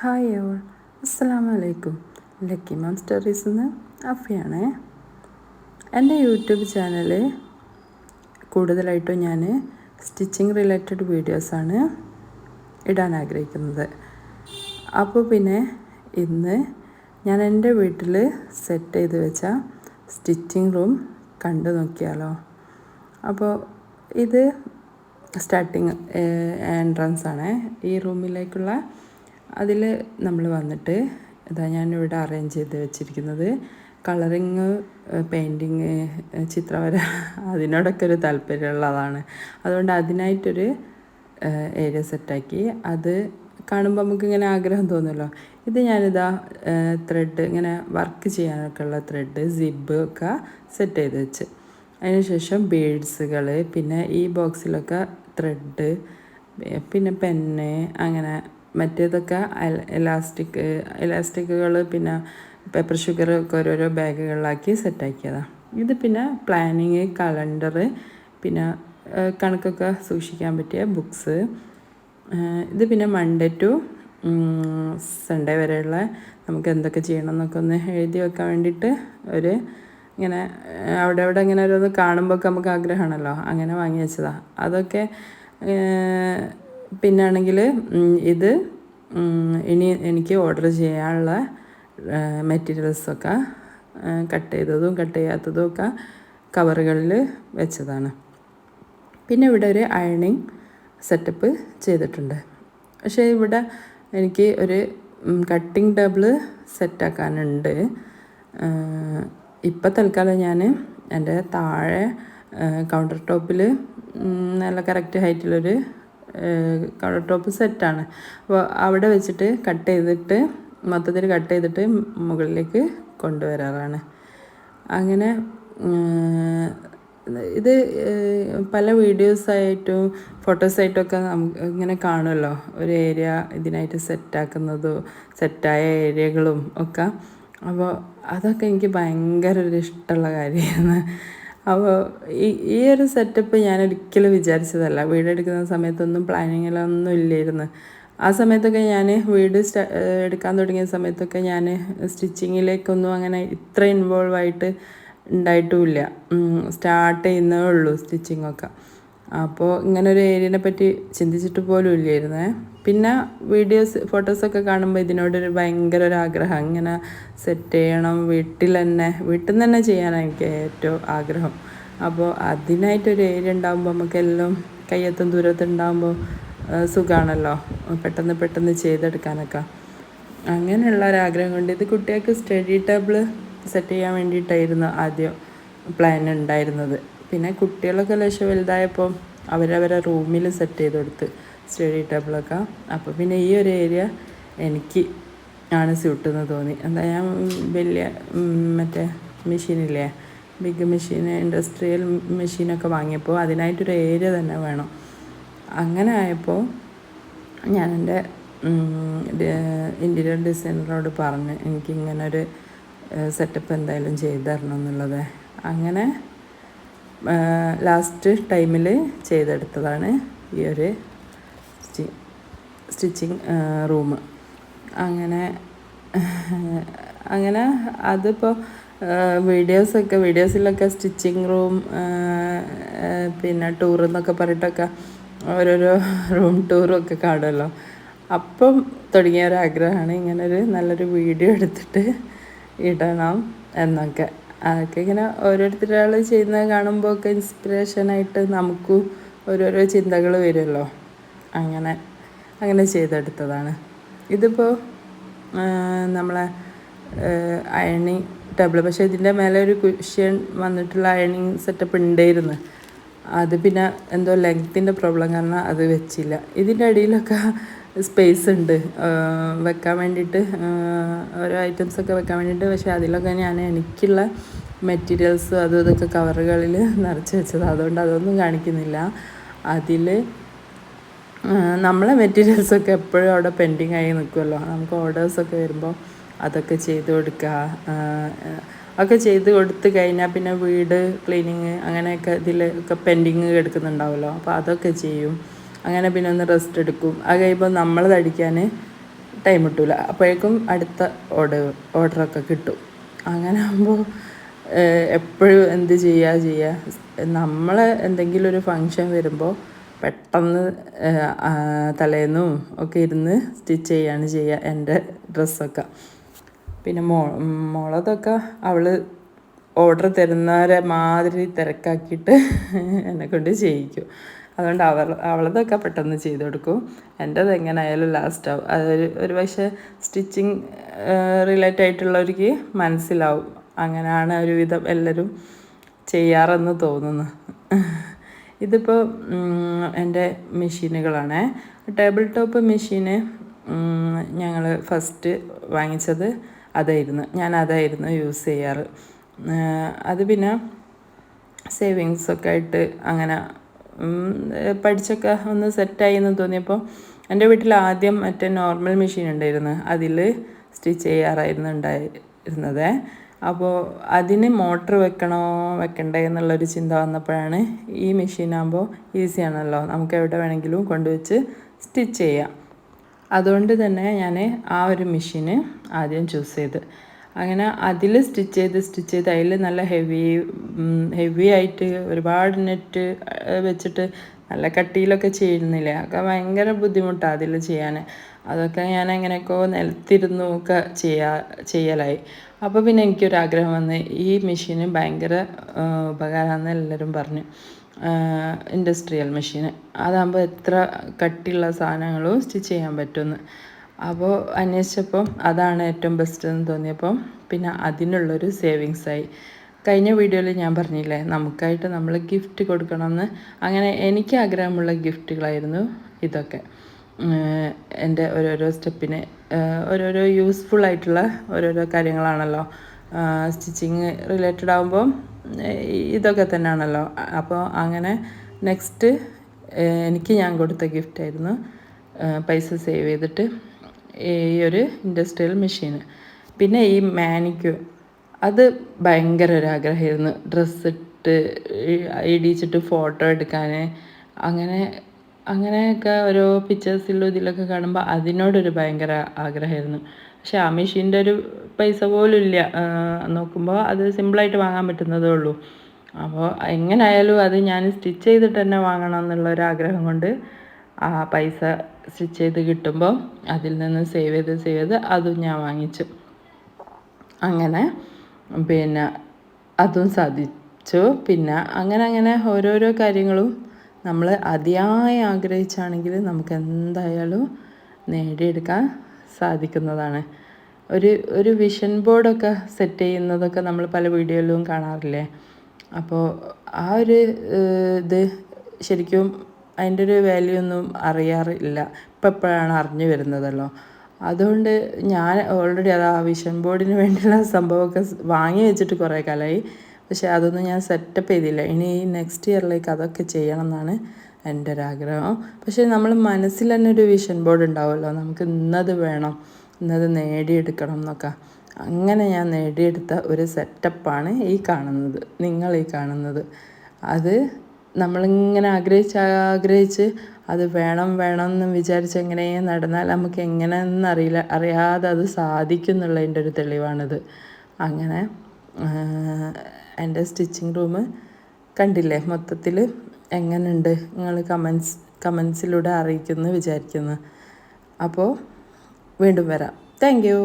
Hi all, അസ്സലാമു അലൈക്കും. Lucky മാം സ്റ്റോറീസിൽ നിന്ന് അഫിയാണേ. എൻ്റെ യൂട്യൂബ് ചാനൽ കൂടുതലായിട്ടും ഞാൻ സ്റ്റിച്ചിങ് റിലേറ്റഡ് വീഡിയോസാണ് ഇടാൻ ആഗ്രഹിക്കുന്നത്. അപ്പോൾ പിന്നെ ഇന്ന് ഞാൻ എൻ്റെ വീട്ടിൽ സെറ്റ് ചെയ്ത് വെച്ച സ്റ്റിച്ചിങ് റൂം കണ്ടു നോക്കിയാലോ. അപ്പോൾ ഇത് സ്റ്റാർട്ടിങ് എൻട്രൻസ് ആണ് ഈ റൂമിലേക്കുള്ള. അതിൽ നമ്മൾ വന്നിട്ട് ഇതാ ഞാനിവിടെ അറേഞ്ച് ചെയ്ത് വെച്ചിരിക്കുന്നത് കളറിങ്, പെയിൻറ്റിങ്, ചിത്രവര അതിനോടൊക്കെ ഒരു താല്പര്യമുള്ളതാണ്. അതുകൊണ്ട് അതിനായിട്ടൊരു ഏരിയ സെറ്റാക്കി. അത് കാണുമ്പോൾ നമുക്കിങ്ങനെ ആഗ്രഹം തോന്നുമല്ലോ. ഇത് ഞാനിതാ ത്രെഡ് ഇങ്ങനെ വർക്ക് ചെയ്യാനൊക്കെ ഉള്ള ത്രെഡ്, സിബ് ഒക്കെ സെറ്റ് ചെയ്ത് വെച്ച്, അതിനുശേഷം ബീഡ്സുകൾ, പിന്നെ ഈ ബോക്സിലൊക്കെ ത്രെഡ്, പിന്നെ പെന്ന്, അങ്ങനെ മറ്റേതൊക്കെ ഇലാസ്റ്റിക്കുകൾ, പിന്നെ പേപ്പർ ഷുഗർ ഒക്കെ ഓരോരോ ബാഗുകളിലാക്കി സെറ്റാക്കിയതാണ്. ഇത് പിന്നെ പ്ലാനിങ്, കലണ്ടർ, പിന്നെ കണക്കൊക്കെ സൂക്ഷിക്കാൻ പറ്റിയ ബുക്സ്. ഇത് പിന്നെ മൺഡേ ടു സൺഡേ വരെയുള്ള നമുക്ക് എന്തൊക്കെ ചെയ്യണം എന്നൊക്കെ ഒന്ന് എഴുതി വെക്കാൻ വേണ്ടിയിട്ട് ഒരു ഇങ്ങനെ അവിടെ ഇങ്ങനെ ഓരോന്ന് കാണുമ്പോൾ നമുക്ക് ആഗ്രഹമാണല്ലോ, അങ്ങനെ വാങ്ങി വെച്ചതാണ്. അതൊക്കെ പിന്നാണെങ്കിൽ ഇത് ഇനി എനിക്ക് ഓർഡർ ചെയ്യാനുള്ള മെറ്റീരിയൽസൊക്കെ കട്ട് ചെയ്തതും കട്ട് ചെയ്യാത്തതും ഒക്കെ കവറുകളിൽ വെച്ചതാണ്. പിന്നെ ഇവിടെ ഒരു അയണിങ് സെറ്റപ്പ് ചെയ്തിട്ടുണ്ട്. പക്ഷേ ഇവിടെ എനിക്ക് ഒരു കട്ടിങ് ടേബിൾ സെറ്റാക്കാനുണ്ട്. ഇപ്പം തൽക്കാലം ഞാൻ എൻ്റെ താഴെ കൗണ്ടർ ടോപ്പിൽ നല്ല കറക്റ്റ് ഹൈറ്റിലൊരു കൗണ്ടർ ടോപ്പ് സെറ്റാണ്. അപ്പോൾ അവിടെ വെച്ചിട്ട് മൊത്തത്തിൽ കട്ട് ചെയ്തിട്ട് മുകളിലേക്ക് കൊണ്ടുവരാറാണ്. അങ്ങനെ ഇത് പല വീഡിയോസായിട്ടും ഫോട്ടോസായിട്ടൊക്കെ നമുക്ക് ഇങ്ങനെ കാണുമല്ലോ, ഒരു ഏരിയ ഇതിനായിട്ട് സെറ്റായ ഏരിയകളും ഒക്കെ. അപ്പോൾ അതൊക്കെ എനിക്ക് ഭയങ്കര ഒരു ഇഷ്ടമുള്ള കാര്യമാണ്. അപ്പോൾ ഈ ഒരു സെറ്റപ്പ് ഞാൻ ഒരിക്കലും വിചാരിച്ചതല്ല. വീടെടുക്കുന്ന സമയത്തൊന്നും പ്ലാനിങ്ങിലൊന്നും ഇല്ലായിരുന്നു. ആ സമയത്തൊക്കെ ഞാൻ വീട് എടുക്കാൻ തുടങ്ങിയ സമയത്തൊക്കെ ഞാൻ സ്റ്റിച്ചിങ്ങിലേക്കൊന്നും അങ്ങനെ ഇത്ര ഇൻവോൾവ് ആയിട്ട് ഉണ്ടായിട്ടുമില്ല. സ്റ്റാർട്ട് ചെയ്യുന്നേ ഉള്ളൂ സ്റ്റിച്ചിങ്ങൊക്കെ. അപ്പോൾ ഇങ്ങനൊരു ഏരിയനെ പറ്റി ചിന്തിച്ചിട്ട് പോലും ഇല്ലായിരുന്നേ. പിന്നെ ഫോട്ടോസൊക്കെ കാണുമ്പോൾ ഇതിനോടൊരു ഭയങ്കര ഒരു ആഗ്രഹം, ഇങ്ങനെ സെറ്റ് ചെയ്യണം, വീട്ടിൽ നിന്ന് തന്നെ ചെയ്യാനാണ് എനിക്ക് ഏറ്റവും ആഗ്രഹം. അപ്പോൾ അതിനായിട്ടൊരു ഏരിയ ഉണ്ടാകുമ്പോൾ നമുക്കെല്ലാം കയ്യെത്തും ദൂരത്തുണ്ടാകുമ്പോൾ സുഖമാണല്ലോ, പെട്ടെന്ന് ചെയ്തെടുക്കാനൊക്കെ. അങ്ങനെയുള്ള ഒരാഗ്രഹം കൊണ്ട് ഇത് കുട്ടികൾക്ക് സ്റ്റഡി ടേബിൾ സെറ്റ് ചെയ്യാൻ വേണ്ടിയിട്ടായിരുന്നു ആദ്യം പ്ലാൻ ഉണ്ടായിരുന്നത്. പിന്നെ കുട്ടികളൊക്കെ ലേശം വലുതായപ്പോൾ അവരവരെ റൂമിൽ സെറ്റ് ചെയ്ത് കൊടുത്ത് സ്റ്റഡി ടേബിളൊക്കെ. അപ്പോൾ പിന്നെ ഈ ഒരു ഏരിയ എനിക്ക് ആണ് സ്യൂട്ടെന്ന് തോന്നി. എന്താ ഞാൻ വലിയ മറ്റേ മെഷീനില്ലേ, ബിഗ് മെഷീൻ, ഇൻഡസ്ട്രിയൽ മെഷീനൊക്കെ വാങ്ങിയപ്പോൾ അതിനായിട്ടൊരു ഏരിയ തന്നെ വേണം. അങ്ങനെ ആയപ്പോൾ ഞാൻ എൻ്റെ ഇൻറ്റീരിയർ ഡിസൈനറോട് പറഞ്ഞ് എനിക്കിങ്ങനൊരു സെറ്റപ്പ് എന്തായാലും ചെയ്തു തരണം എന്നുള്ളത്. അങ്ങനെ ലാസ്റ്റ് ടൈമിൽ ചെയ്തെടുത്തതാണ് ഈ ഒരു സ്റ്റിച്ചിങ് റൂം. അങ്ങനെ അതിപ്പോൾ വീഡിയോസിലൊക്കെ സ്റ്റിച്ചിങ് റൂം പിന്നെ ടൂർ എന്നൊക്കെ പറഞ്ഞിട്ടൊക്കെ ഓരോരോ റൂം ടൂറും ഒക്കെ കാണുമല്ലോ. അപ്പം തുടങ്ങിയ ഒരാഗ്രഹമാണ് ഇങ്ങനൊരു നല്ലൊരു വീഡിയോ എടുത്തിട്ട് ഇടണം എന്നൊക്കെ. അതൊക്കെ ഇങ്ങനെ ഓരോരുത്തരാൾ ചെയ്യുന്നത് കാണുമ്പോൾ ഒക്കെ ഇൻസ്പിറേഷനായിട്ട് നമുക്കും ഓരോരോ ചിന്തകൾ വരുമല്ലോ. അങ്ങനെ ചെയ്തെടുത്തതാണ്. ഇതിപ്പോൾ നമ്മളെ അയണിങ് ടേബിൾ, പക്ഷേ ഇതിൻ്റെ മേലെ ഒരു കുഷ്യൻ വന്നിട്ടുള്ള അയണിങ് സെറ്റപ്പ് ഉണ്ടായിരുന്നു. അത് പിന്നെ എന്തോ ലെങ്ത്തിൻ്റെ പ്രോബ്ലം കാരണം അത് വെച്ചില്ല. ഇതിൻ്റെ അടിയിലൊക്കെ സ്പേസ് ഉണ്ട് വെക്കാൻ വേണ്ടിയിട്ട്, ഓരോ ഐറ്റംസൊക്കെ വെക്കാൻ വേണ്ടിയിട്ട്. പക്ഷേ അതിലൊക്കെ ഞാൻ എനിക്കുള്ള മെറ്റീരിയൽസ് അതും ഇതൊക്കെ കവറുകളിൽ നിറച്ച് വെച്ചത്, അതുകൊണ്ട് അതൊന്നും കാണിക്കുന്നില്ല. അതിൽ നമ്മളെ മെറ്റീരിയൽസൊക്കെ എപ്പോഴും അവിടെ പെൻഡിങ് ആയി നിൽക്കുമല്ലോ. നമുക്ക് ഓർഡേഴ്സൊക്കെ വരുമ്പോൾ അതൊക്കെ ചെയ്ത് കൊടുത്ത് കഴിഞ്ഞാൽ പിന്നെ വീട് ക്ലീനിങ് അങ്ങനെയൊക്കെ ഇതിലൊക്കെ പെൻഡിങ് എടുക്കുന്നുണ്ടാവുമല്ലോ. അപ്പോൾ അതൊക്കെ ചെയ്യും. അങ്ങനെ പിന്നെ ഒന്ന് റെസ്റ്റ് എടുക്കും. അത് കഴിയുമ്പോൾ നമ്മളത് അടിക്കാൻ ടൈം കിട്ടില്ല. അപ്പോഴേക്കും അടുത്ത ഓർഡറൊക്കെ കിട്ടും. അങ്ങനെ ആകുമ്പോൾ എപ്പോഴും എന്ത് ചെയ്യുക നമ്മൾ എന്തെങ്കിലും ഒരു ഫങ്ഷൻ വരുമ്പോൾ പെട്ടെന്ന് തലേന്നും ഒക്കെ ഇരുന്ന് സ്റ്റിച്ച് ചെയ്യാണ് ചെയ്യുക എൻ്റെ ഡ്രസ്സൊക്കെ. പിന്നെ മോളതൊക്കെ അവൾ ഓർഡർ തരുന്നവരെ മാതിരി തിരക്കാക്കിയിട്ട് എന്നെക്കൊണ്ട് ചെയ്യിക്കും. അതുകൊണ്ട് അവളതൊക്കെ പെട്ടെന്ന് ചെയ്ത് കൊടുക്കും. എൻ്റെത് എങ്ങനെയായാലും ലാസ്റ്റ് ആവും. ഒരു പക്ഷേ സ്റ്റിച്ചിങ് റിലേറ്റഡ് ആയിട്ടുള്ളവർക്ക് മനസ്സിലാവും. അങ്ങനെയാണ് ഒരുവിധം എല്ലാവരും ചെയ്യാറെന്ന് തോന്നുന്നു. ഇതിപ്പോൾ എൻ്റെ മെഷീനുകളാണ്. ടേബിൾ ടോപ്പ് മെഷീന് ഞങ്ങൾ ഫസ്റ്റ് വാങ്ങിച്ചത് ഞാനതായിരുന്നു യൂസ് ചെയ്യാറ്. അത് പിന്നെ സേവിങ്സൊക്കെ ആയിട്ട് അങ്ങനെ പഠിച്ചൊക്കെ ഒന്ന് സെറ്റായി എന്ന് തോന്നിയപ്പോൾ എൻ്റെ വീട്ടിൽ ആദ്യം മറ്റേ നോർമൽ മെഷീൻ ഉണ്ടായിരുന്നു. അതിൽ സ്റ്റിച്ച് ചെയ്യാറായിരുന്നു ഉണ്ടായിരുന്നത്. അപ്പോൾ അതിന് മോട്ടർ വെക്കണ്ടേ എന്നുള്ളൊരു ചിന്ത വന്നപ്പോഴാണ് ഈ മെഷീനാകുമ്പോൾ ഈസിയാണല്ലോ, നമുക്ക് എവിടെ വേണമെങ്കിലും കൊണ്ടുവച്ച് സ്റ്റിച്ച് ചെയ്യാം. അതുകൊണ്ട് തന്നെ ഞാൻ ആ ഒരു മെഷീന് ആദ്യം ചൂസ് ചെയ്ത് അങ്ങനെ അതിൽ സ്റ്റിച്ച് ചെയ്ത് അതിൽ നല്ല ഹെവി ആയിട്ട് ഒരുപാട് നെറ്റ് വെച്ചിട്ട് നല്ല കട്ടിയിലൊക്കെ ചെയ്യുന്നില്ലേ, അതൊക്കെ ഭയങ്കര ബുദ്ധിമുട്ടാണ് അതിൽ ചെയ്യാൻ. അതൊക്കെ ഞാൻ എങ്ങനെയൊക്കെ നിലത്തിരുന്നു ഒക്കെ ചെയ്യലായി. അപ്പോൾ പിന്നെ എനിക്കൊരാഗ്രഹം വന്ന് ഈ മെഷീന് ഭയങ്കര ഉപകാരമാണെന്ന് എല്ലാവരും പറഞ്ഞു. ഇൻഡസ്ട്രിയൽ മെഷീന് അതാകുമ്പോൾ എത്ര കട്ടിയുള്ള സാധനങ്ങളും സ്റ്റിച്ച് ചെയ്യാൻ പറ്റുമെന്ന്. അപ്പോൾ അന്വേഷിച്ചപ്പം അതാണ് ഏറ്റവും ബെസ്റ്റ് എന്ന് തോന്നിയപ്പം പിന്നെ അതിനുള്ളൊരു സേവിങ്സായി. കഴിഞ്ഞ വീഡിയോയിൽ ഞാൻ പറഞ്ഞില്ലേ നമുക്കായിട്ട് നമ്മൾ ഗിഫ്റ്റ് കൊടുക്കണമെന്ന്. അങ്ങനെ എനിക്ക് ആഗ്രഹമുള്ള ഗിഫ്റ്റുകളായിരുന്നു ഇതൊക്കെ. എൻ്റെ ഓരോരോ സ്റ്റെപ്പിന് ഓരോരോ യൂസ്ഫുൾ ആയിട്ടുള്ള ഓരോരോ കാര്യങ്ങളാണല്ലോ. സ്റ്റിച്ചിങ് റിലേറ്റഡ് ആകുമ്പോൾ ഇതൊക്കെ തന്നെയാണല്ലോ. അപ്പോൾ അങ്ങനെ നെക്സ്റ്റ് എനിക്ക് ഞാൻ കൊടുത്ത ഗിഫ്റ്റായിരുന്നു പൈസ സേവ് ചെയ്തിട്ട് ഈ ഒരു ഇൻഡസ്ട്രിയൽ മെഷീന്. പിന്നെ ഈ മാനിക്യൂർ അത് ഭയങ്കര ഒരു ആഗ്രഹമായിരുന്നു. ഡ്രസ്സിട്ട് ഇടിച്ചിട്ട് ഫോട്ടോ എടുക്കാൻ അങ്ങനെയൊക്കെ ഓരോ പിക്ചേഴ്സിലും ഇതിലൊക്കെ കാണുമ്പോൾ അതിനോടൊരു ഭയങ്കര ആഗ്രഹമായിരുന്നു. പക്ഷെ ആ മെഷീൻ്റെ ഒരു പൈസ പോലും ഇല്ല. നോക്കുമ്പോൾ അത് സിമ്പിളായിട്ട് വാങ്ങാൻ പറ്റുന്നതേ ഉള്ളൂ. അപ്പോൾ എങ്ങനെയായാലും അത് ഞാൻ സ്റ്റിച്ച് ചെയ്തിട്ട് തന്നെ വാങ്ങണം എന്നുള്ളൊരാഗ്രഹം കൊണ്ട് ആ പൈസ സ്റ്റിച്ച് ചെയ്ത് കിട്ടുമ്പോൾ അതിൽ നിന്ന് സേവ് ചെയ്ത് അതും ഞാൻ വാങ്ങിച്ചു. അങ്ങനെ പിന്നെ അതും സാധിച്ചു. പിന്നെ അങ്ങനെ ഓരോരോ കാര്യങ്ങളും നമ്മൾ അതിയായി ആഗ്രഹിച്ചാണെങ്കിൽ നമുക്ക് എന്തായാലും നേടിയെടുക്കാൻ സാധിക്കുന്നതാണ്. ഒരു വിഷൻ ബോർഡൊക്കെ സെറ്റ് ചെയ്യുന്നതൊക്കെ നമ്മൾ പല വീഡിയോയിലും കാണാറില്ലേ. അപ്പോൾ ആ ഒരു ഇത് ശരിക്കും അതിൻ്റെ ഒരു വാല്യൂ ഒന്നും അറിയാറില്ല. ഇപ്പോഴാണ് അറിഞ്ഞു വരുന്നതല്ലോ. അതുകൊണ്ട് ഞാൻ ഓൾറെഡി അത് ആ വിഷൻ ബോർഡിന് വേണ്ടിയുള്ള സംഭവമൊക്കെ വാങ്ങി വെച്ചിട്ട് കുറേ കാലമായി. പക്ഷേ അതൊന്നും ഞാൻ സെറ്റപ്പ് ചെയ്തില്ല. ഇനി ഈ നെക്സ്റ്റ് ഇയറിലേക്ക് അതൊക്കെ ചെയ്യണം എന്നാണ് എൻ്റെ ഒരാഗ്രഹം. പക്ഷേ നമ്മൾ മനസ്സിൽ തന്നെ ഒരു വിഷൻ ബോർഡ് ഉണ്ടാവുമല്ലോ, നമുക്ക് ഇന്നത് വേണം, ഇന്നത് നേടിയെടുക്കണം എന്നൊക്കെ. അങ്ങനെ ഞാൻ നേടിയെടുത്ത ഒരു സെറ്റപ്പാണ് നിങ്ങൾ ഈ കാണുന്നത്. അത് നമ്മളിങ്ങനെ ആഗ്രഹിച്ച് അത് വേണം എന്ന് വിചാരിച്ച് എങ്ങനെ നടന്നാൽ നമുക്ക് എങ്ങനെയെന്ന് അറിയാതെ അത് സാധിക്കും എന്നുള്ളതിൻ്റെ ഒരു തെളിവാണിത്. അങ്ങനെ എൻ്റെ സ്റ്റിച്ചിങ് റൂം കണ്ടില്ലേ മൊത്തത്തിൽ എങ്ങനെയുണ്ട്. നിങ്ങൾ കമൻസിലൂടെ അറിയിക്കുമെന്ന് വിചാരിക്കുന്നു. അപ്പോൾ വീണ്ടും വരാം. Thank you.